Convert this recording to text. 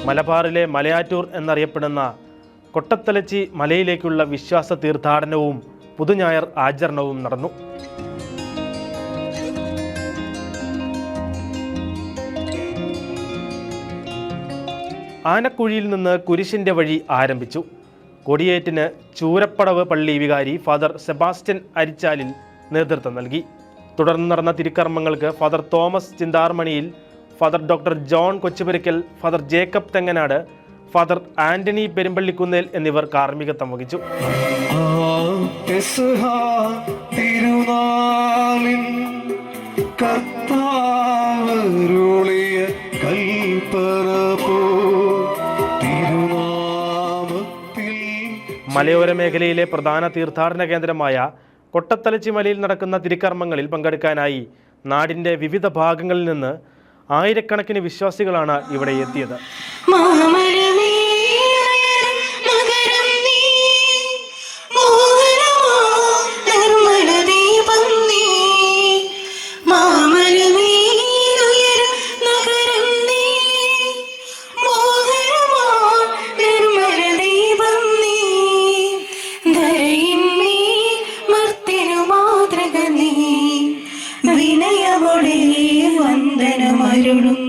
മലബാറിലെ മലയാറ്റൂർ എന്നറിയപ്പെടുന്ന കൊട്ടത്തലച്ചി മലയിലേക്കുള്ള വിശ്വാസ തീർത്ഥാടനവും പുതുഞായർ ആചരണവും നടന്നു. ആനക്കുഴിയിൽ നിന്ന് കുരിശിൻ്റെ വഴി ആരംഭിച്ചു. കൊടിയേറ്റിന് ചൂരപ്പടവ് പള്ളി വികാരി ഫാദർ സെബാസ്റ്റ്യൻ അരിച്ചാലിൽ നേതൃത്വം നൽകി. തുടർന്ന് നടന്ന തിരുക്കർമ്മങ്ങൾക്ക് father Thomas Chintharmaniyil, father doctor John Kochupurackal, father Jacob Thenganad, father Antony Perumpallikunnel എന്നിവർ കാർമ്മികത്വം വഹിച്ചു. മലയോര മേഖലയിലെ പ്രധാന തീർത്ഥാടന കേന്ദ്രമായ കൊട്ടത്തലച്ചി മലയിൽ നടക്കുന്ന തിരുക്കർമ്മങ്ങളിൽ പങ്കെടുക്കാനായി നാടിൻ്റെ വിവിധ ഭാഗങ്ങളിൽ നിന്ന് ആയിരക്കണക്കിന് വിശ്വാസികളാണ് ഇവിടെ എത്തിയത്. വന്ദനമരുളും